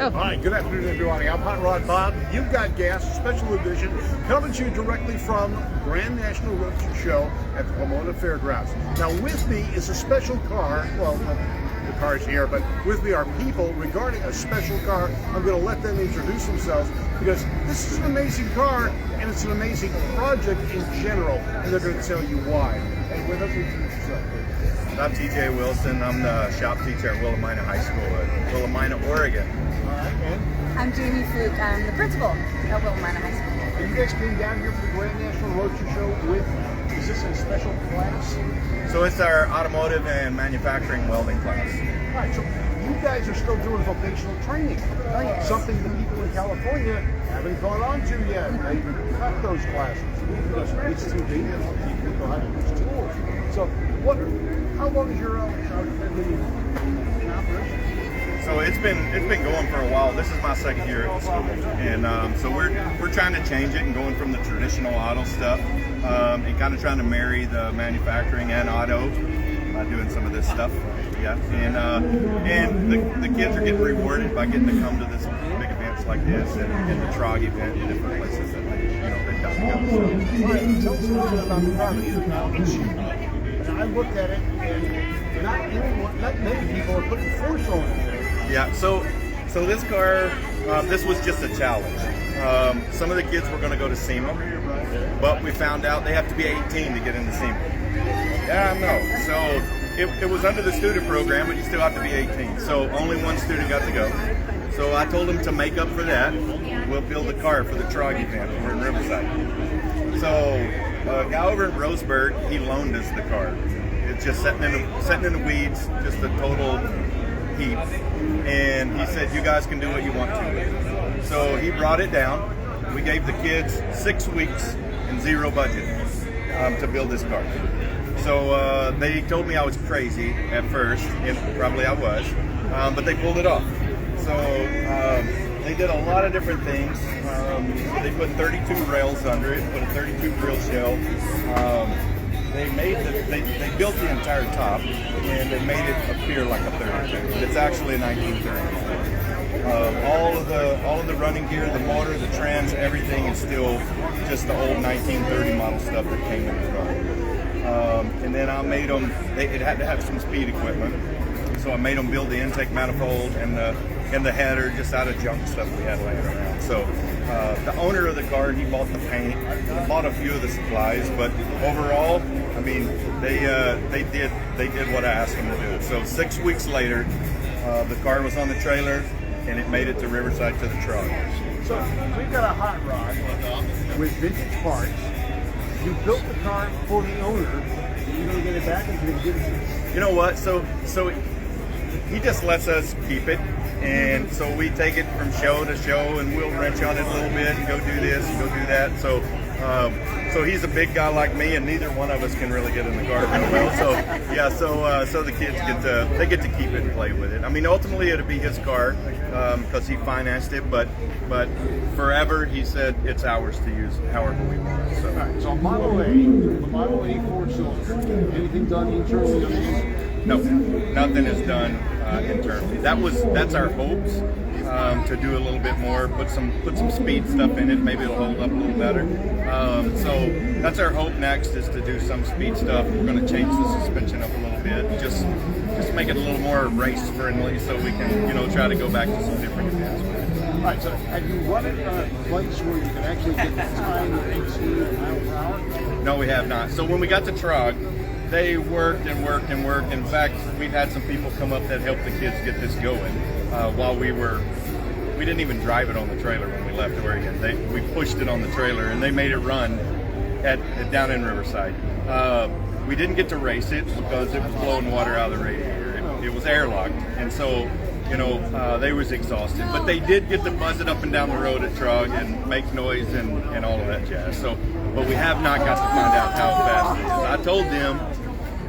All right, good afternoon, everybody. I'm Hot Rod Bob. You've got Gas, special edition, coming to you directly from Grand National Roadster Show at the Willamina Fairgrounds. Now, with me is a special car. Well, the car's here, but with me are people regarding a special car. I'm going to let them introduce themselves because this is an amazing car and it's an amazing project in general, and they're going to tell you why. Hey, with us, introduce yourself, please. I'm TJ Wilson. I'm the shop teacher at Willamina High School at Willamina, Oregon. All right, and I'm Jamie Fluke. I'm the principal at Willamina High School. and you guys came down here for the Grand National Roadster Show with, is this a special class? So it's our automotive and manufacturing welding class. All right, so you guys are still doing vocational training. Oh, yes. Something that people in California haven't gone on to yet. They've cut those classes because it's too dangerous to teach people how to use tools. So how long is your operation? So it's been going for a while. This is my second year at the school, and so we're trying to change it and going from the traditional auto stuff and kind of trying to marry the manufacturing and auto by doing some of this stuff. Yeah, and the kids are getting rewarded by getting to come to this big events like this and the TROG event in different places that they've got to go. So. All right, tell us a little bit about the car. It's unique. And I looked at it, and not many people are putting force on it. Yeah, so this car, this was just a challenge. Some of the kids were going to go to SEMA, but we found out they have to be 18 to get into SEMA. Yeah, I know. So it was under the student program, but you still have to be 18. So only one student got to go. So I told them to make up for that. We'll build a car for the TROG event over in Riverside. So a guy over in Roseburg, he loaned us the car. It's just sitting in the weeds, just a total heap. And he said, you guys can do what you want to. So he brought it down. We gave the kids 6 weeks and zero budget to build this car. So they told me I was crazy at first, and probably I was, but they pulled it off. So they did a lot of different things. They put 32 rails under it, put a 32 grill shell. They built the entire top, and they made it appear like a 32, but it's actually a 1930. All of the running gear, the motor, the trans, everything is still just the old 1930 model stuff that came in the car. And then I made them. It had to have some speed equipment, so I made them build the intake manifold and the header just out of junk stuff we had laying around. So the owner of the car, he bought the paint, bought a few of the supplies, but overall, I mean, they did what I asked them to do. So 6 weeks later, the car was on the trailer, and it made it to Riverside to the TROG. So we've got a hot rod with vintage parts. You built the car for the owner. You're going to get it back, and you're going to give it to us. You know what? So he just lets us keep it. And so we take it from show to show, and we'll wrench on it a little bit and go do this and go do that. So he's a big guy like me, and neither one of us can really get in the car real well. So yeah, so the kids get to keep it and play with it. I mean, ultimately it'll be his car because he financed it, but forever he said it's ours to use however we want. So, all right, so Model A, the Model A 4-cylinder, anything done internally on these? No, nothing is done internally. That's our hopes to do a little bit more, put some speed stuff in it. Maybe it'll hold up a little better. So that's our hope next, is to do some speed stuff. We're going to change the suspension up a little bit, just make it a little more race friendly, so we can try to go back to some different events. All right, so have you run it on a place where you can actually get the time and speed miles per hour? No, we have not. So when we got to TROG, they worked and worked and worked. In fact, we've had some people come up that helped the kids get this going while we didn't even drive it on the trailer when we left Oregon. We pushed it on the trailer, and they made it run down in Riverside. We didn't get to race it because it was blowing water out of the radiator. It was airlocked, and so they was exhausted. But they did get to buzz it up and down the road at TROG and make noise and all of that jazz. So, but we have not got to find out how fast it is. I told them,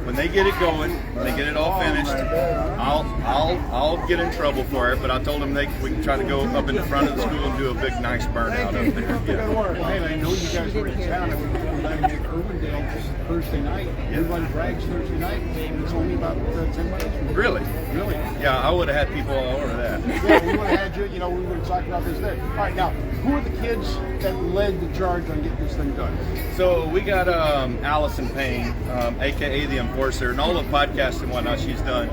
when they get it going, when they get it all finished, I'll get in trouble for it. But I told them we can try to go up in the front of the school and do a big nice burnout up there. Yeah. Hey, I know you guys were in town. time in Irwindale just Thursday night. Everybody brags Thursday night. It's only about 10 minutes. Really? Really? Yeah, I would have had people all over that. Yeah, we would have had you. You know, we would have talked about this then. All right, now, who are the kids that led the charge on getting this thing done? So we got Allison Payne, aka the Enforcer, and all the podcasts and whatnot she's done.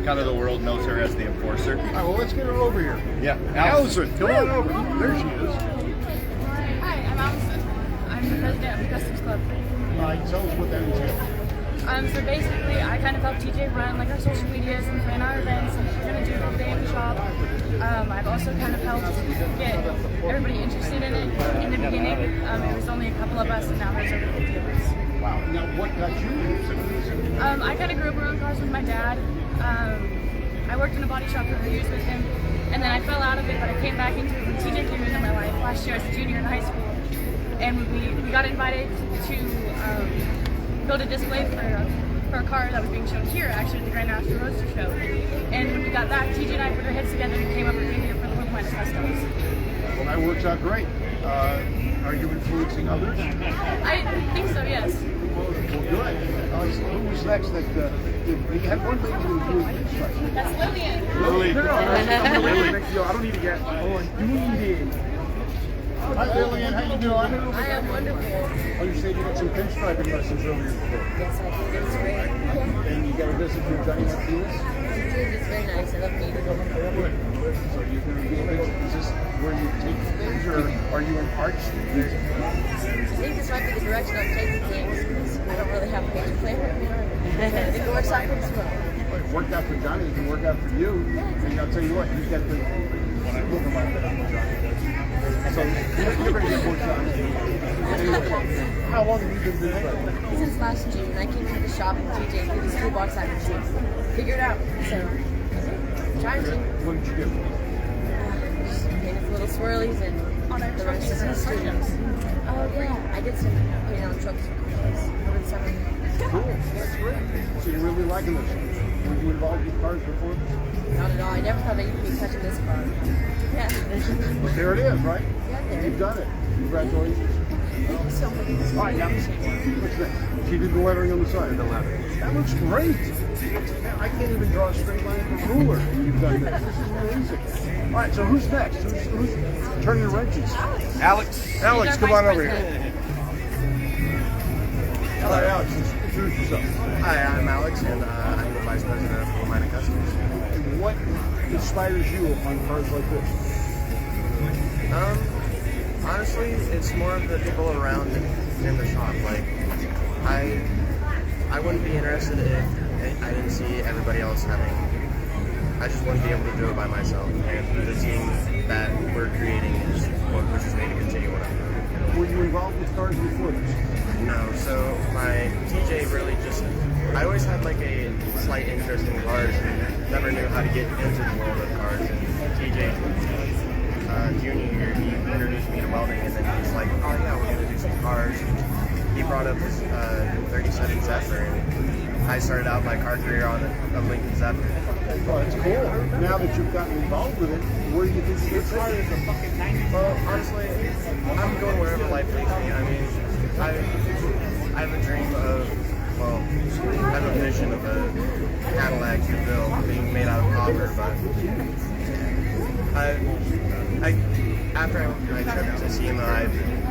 Kind of the world knows her as the Enforcer. All right, well, let's get her over here. Yeah, Allison, come on over. There she is. Hi, I'm Allison. I'm the president of the Kustoms Club. All right, tell us what that entails. So basically, I kind of help TJ run like our social medias and plan our events and we're gonna do the day in the shop. I've also kind of helped get everybody interested in it in the beginning. It was only a couple of us, and now there's over 50 of us. Wow. Now, what got you interested in this? I kind of grew up around cars with my dad. I worked in a body shop for years with him, and then I fell out of it, but I came back into it when TJ came into my life last year as a junior in high school. And we got invited to build a display for a car that was being shown here, actually at the Grand National Roadster show. And when we got that, TJ and I put our heads together and came up with the idea for the Willamina Customs. Well, that works out great. Are you influencing others? I think so, yes. Well, good. Who was next? That you had one lady who was doing construction. That's Lillian. Lily. I don't need to get Hi, Lillian. How you doing? I am wonderful. Oh, you said you got some pinstriping lessons over here before. Yes, I think it's great. And you got a visit from Johnny Martinez? It's very nice. I love meeting them. Good. So you're going to be a visit. Is this where you take things, or are you an art student? I think this might be the direction I'm taking things because I don't really have a major plan right now. It works out pretty well. Well, it worked out for Johnny. It can work out for you. And I'll tell you what, you got the. When I look at my Johnny. So you're going to get more Johnny. How long have you been doing that? Since last June, I came to the shop and TJ threw this toolbox at me to figure it out. So, trying to. What did you do? Just painted little swirlies and the rest of the students. Oh yeah, I did some painting on trucks for Christmas over the summer. Cool. That's great. So you're really liking this. Were you involved with cars before? Not at all. I never thought I'd be touching this car. Yeah. But there it is, right? Yeah, there. You've done it. Congratulations. Thank you so much. All right, now, what's next? She did the lettering on the side. The lettering. That looks great. Man, I can't even draw a straight line with a ruler. You've done this. This is amazing. All right, so who's next? Who's turning the wrenches? Alex. Alex, come on over here. President. All right, Alex, introduce yourself. Hi, I'm Alex, and I'm the vice president of Willamina Customs. And what inspires you on cars like this? Honestly, it's more of the people around in the shop. Like, I wouldn't be interested if I didn't see everybody else having. I just wouldn't be able to do it by myself. And the team that we're creating is what pushes me to continue what I'm doing. Were you involved with cars before this? No, so my TJ really just. I always had like a slight interest in cars and never knew how to get into the world of cars. And TJ, junior year, he introduced me to welding, and then he's like, "Oh yeah, we're gonna do some cars." He brought up his 37 Zephyr, and I started out my car career on a Lincoln Zephyr. Well, that's cool. Now that you've gotten involved with it, where do you think you get started? Well, honestly, I'm going wherever life takes me. I mean, I have a dream of, well, I have a vision of a Cadillac DeVille being made out of copper, but after I went my trip to SEMA, I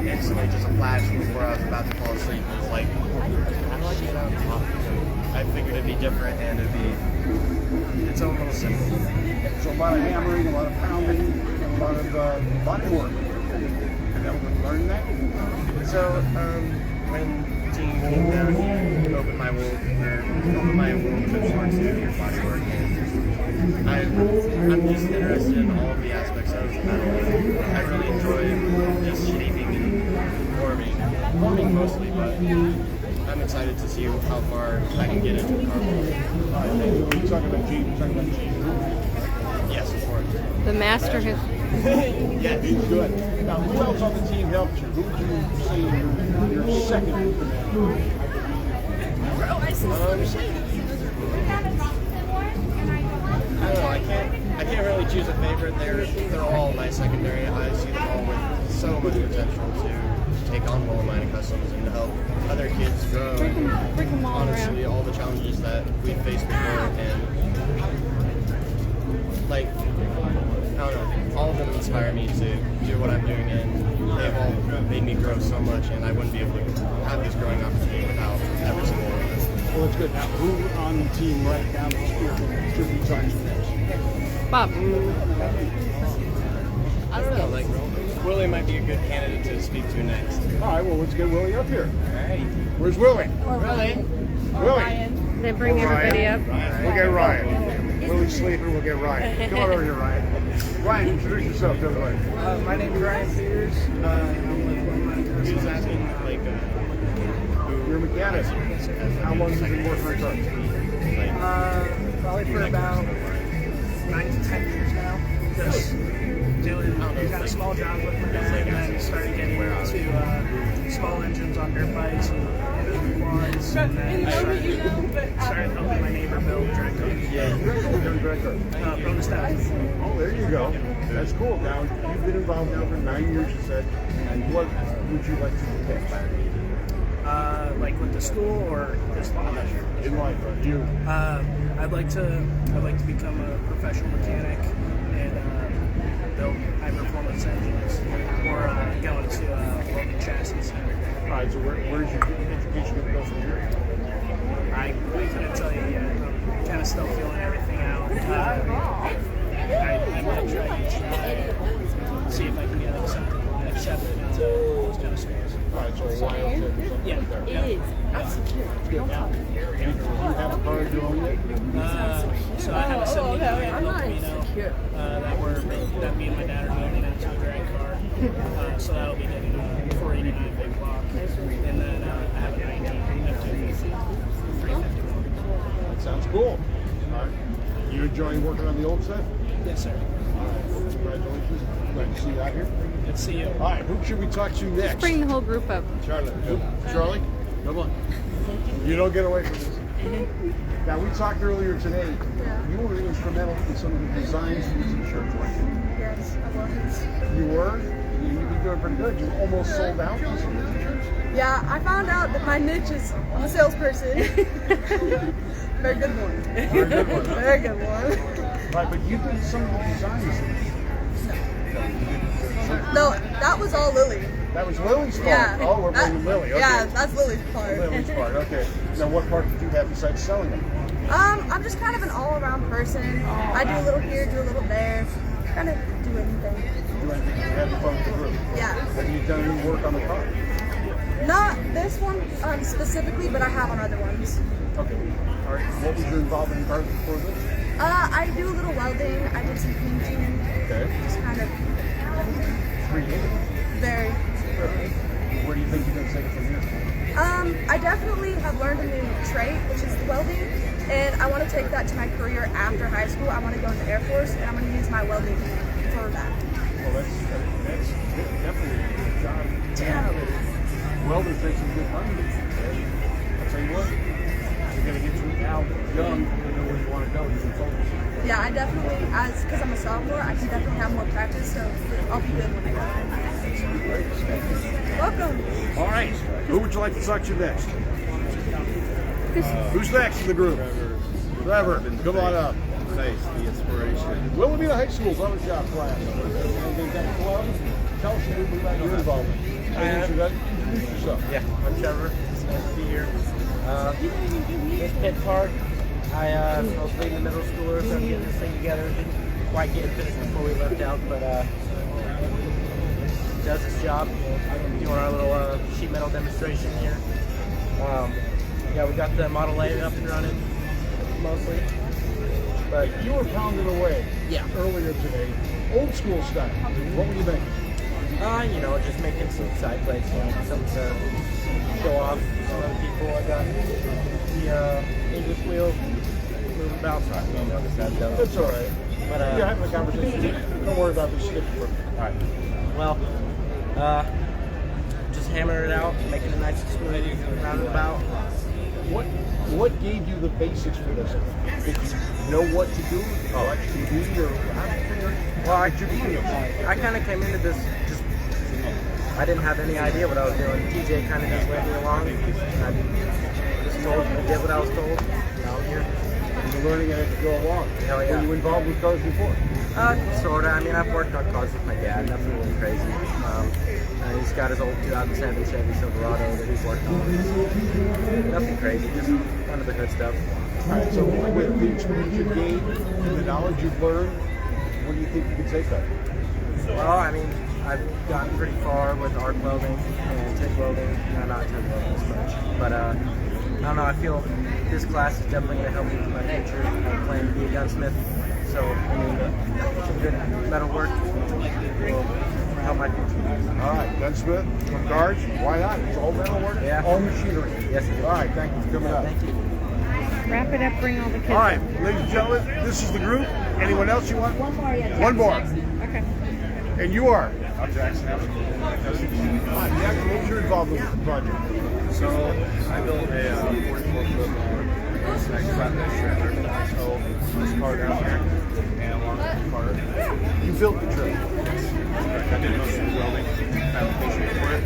instantly just flashed before I was about to fall asleep. It was like, how do I get out of copper? I figured it'd be different and it'd be its own little symbol. So a lot of hammering, a lot of pounding, a lot of body work. Have you ever learned that? So when the team came down, he opened my wound before to your body work. And I'm just interested in all of the aspects of metal. I really enjoy just shaping and forming mostly, but I'm excited to see how far I can get into the car world. You're talking about Gene. You're talking about Gene. Yes, of course. The master who. Yeah, he's good. Now, who else on the team helped you? Who would you say your second in command? I don't know. I can't really choose a favorite. They're all my secondary. I see them all with so much potential to take on Willamina Kustoms and to help other kids grow. Bring them all Honestly, all the challenges that we faced before, and like, I don't know, all of them inspire me to do what I'm doing, and they've all made me grow so much, and I wouldn't be able to have this growing opportunity without every single one of them. Well, that's good. Now, who on the team right now should we talk to next? Bob. I don't know, like, Willie might be a good candidate to speak to next. All right, well, let's get Willie up here. All right. Where's Willie? Willie. Willie. They bring everybody up. We'll get Ryan. Willie's sleeping, we'll get Ryan. Come on over here, Ryan. Ryan, introduce yourself to everybody. My name is Ryan Peters. I'm with Willamina. He was asking, like, You're a mechanic. How long have you been working on cars? Probably for about 9 to 10 years now. Just doing kind of small jobs with my dad, and then started getting into small engines on dirt bikes and quads. And then started helping my neighbor build drag cars. Roadster. Oh, there you go. That's cool. Now, you've been involved now for 9 years, you said. And what would you like to do next? Like with the school or just In life, you. I'd like to become a professional mechanic and build high performance engines or go into welding chassis. All right, so where's your education going to go from here? I couldn't tell you yet. I'm kind of still feeling everything out. I might try to see if I can get accepted into those kind of schools. All right, so why Yeah. It is. I'm secure. Don't talk. Do you have a car of your own yet? So I have a 79 I'm not Willamina insecure. that me and my dad are building into a drag car. So that'll be getting a 489 big block. And then I have a 90 F250 350. That sounds cool. All right. You enjoying working on the old stuff? Yes, sir. All right. Congratulations. Glad to see you out here. Good to see you. All right, who should we talk to next? Bring the whole group up. Charlotte. Charlie, come on. You don't get away from this. Now, we talked earlier today. You were instrumental in some of the designs for these t-shirts, weren't you? Yes, I was. You were? You've been doing pretty good. You almost sold out on some of the t-shirts. Yeah, I found out that my niche is I'm a salesperson. Very good one. Very good one. Huh? Very good one. Right, but you did some of the designs. No, that was all Lily. That was Lily's part. Yeah. Oh, we're bringing Lily. Okay. Yeah, that's Lily's part. Lily's part. Okay. Now, what part did you have besides selling them? I'm just kind of an all-around person. I do a little here, do a little there. Kind of do anything. Do anything to have fun with the group? Yeah. Have you done any work on the car? Not this one specifically, but I have on other ones. Okay. All right. What was your involvement in cars before this? I do a little welding. I did some painting. Okay. Just kind of Creative. very. Where do you think you're going to take it from here? I definitely have learned a new trait, which is welding, and I want to take that to my career after high school. I want to go into the Air Force, and I'm going to use my welding for that. Well, that's definitely a good job. Yeah. Welders make some good money. I'll tell you what, you're going to get through now young, you know where you want to go. You can focus. Yeah, I definitely, because I'm a sophomore, I can definitely have more practice, so I'll be good when I go. Welcome. All right. Who would you like to talk to next? Who's next in the group? Trevor. Come on up. Nice, the inspiration. Willamina High School's auto shop class. They've got a club. Tell us a little bit about your involvement. Introduce yourself. Yeah, I'm Trevor. It's nice to be here. This pit park, I was leading the middle schoolers on getting this thing together. Didn't quite get it finished before we left out, but does its job. Doing our little sheet metal demonstration here. Yeah, we got the Model A up and running mostly. But you were pounding away earlier today, old school style. What were you thinking? You know, just making some side plates, something to show off to other people. I got the English wheel moving about, so I don't know if that's done. That's all right. But you're having a conversation. Don't worry about this stick for me. All right. Well, just hammering it out, making it nice and smooth, roundabout. What gave you the basics for this? Did you know what to do? What you do, or how did you figure? Well, I kind of came into this just I didn't have any idea what I was doing. TJ kind of just led me along. I did what I was told. Now I'm here. And you're learning it as you go along. Hell yeah. Were you involved with cars before? Sorta. I mean, I've worked on cars with my dad. Nothing really crazy. He's got his old 2007 Chevy Silverado that he's worked on. Nothing crazy, just kind of the good stuff. All right, so with the experience you've gained and the knowledge you've learned, what do you think you can take that? Well, I mean, I've gotten pretty far with arc welding and TIG welding. No, not TIG welding as much. But I don't know, I feel this class is definitely going to help me in my future. I plan to be a gunsmith. So, I mean, some good metal work will help my future. All right, gunsmith, from cars, why not? It's all metal work, Yeah. all machinery. Yes, it is. All right, thank you for coming up. Thank you. Wrap it up, bring all the kids. All right, ladies and gentlemen, this is the group. Anyone else you want? One more, yeah. One more. Okay. And you are? I'm Jackson. Jackson, what's your involvement with the project? So I built a 44-foot snack flatbed trailer. So this car down here and along with the car. You built the trailer. I did most of the welding fabrication for it.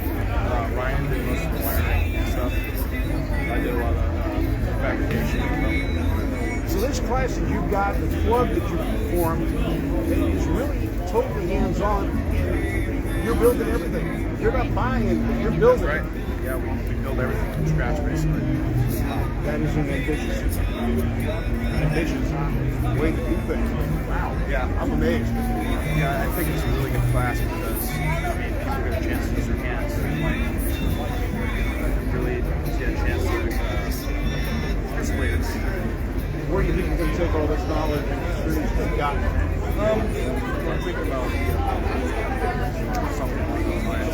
Ryan did most of the wiring and stuff. I did a lot of fabrication. So this class that you've got, the club that you formed, is really totally hands-on. You're building everything. You're not buying it, you're building Right. it. Yeah, we build everything from scratch basically. That is an ambitious way to do things. Wow. Yeah. I'm amazed. Yeah, I think it's a really good class because I mean people get a chance to use their hands and like really get a chance to display this. Where do you think you're going to take all this knowledge and experience you've got? I'm thinking about something along those lines.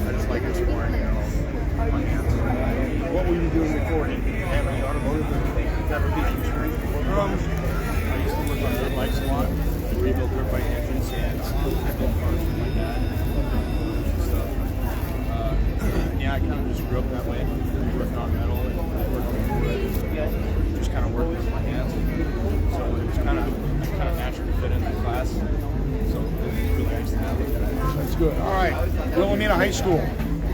I just like exploring it all on hands. What were you doing before? Did you have any automotive fabrication experience before? I used to work on dirt bikes a lot. Rebuild dirt bike engines and I built cars with my dad and stuff. Yeah, I kind of just grew up that way, working on metal and working on wood, just kind of working with my hands. So it was kind of naturally fit into the class. So it was really nice to have it. That's good. All right, Willamina High School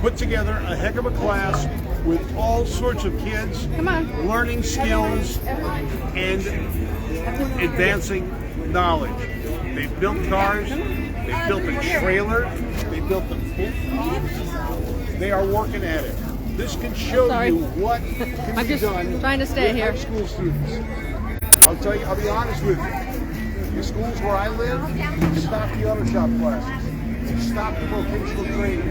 put together a heck of a class with all sorts of kids learning skills and advancing knowledge. They've built cars, they've built a trailer, they've built the boat. They are working at it. This can show you what can be done trying to stay with here. high school students. I'll tell you, I'll be honest with you. The schools where I live stop the auto shop classes, stop the vocational training.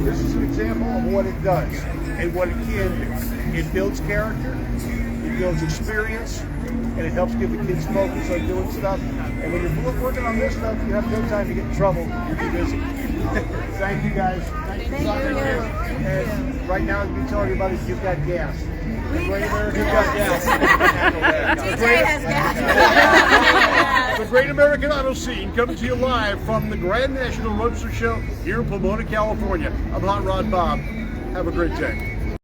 This is an example of what it does and what it can do. It builds character, it builds experience, and it helps give the kids focus on doing stuff. And when you're working on this stuff, you have no time to get in trouble. You're too busy. Thank you guys. Thanks for stopping here. And right now, you can tell everybody you've got gas. The Great American TJ has gas. The Great American Auto Scene coming to you live from the Grand National Roadster Show here in Pomona, California. I'm Hot Rod Bob. Have a great day.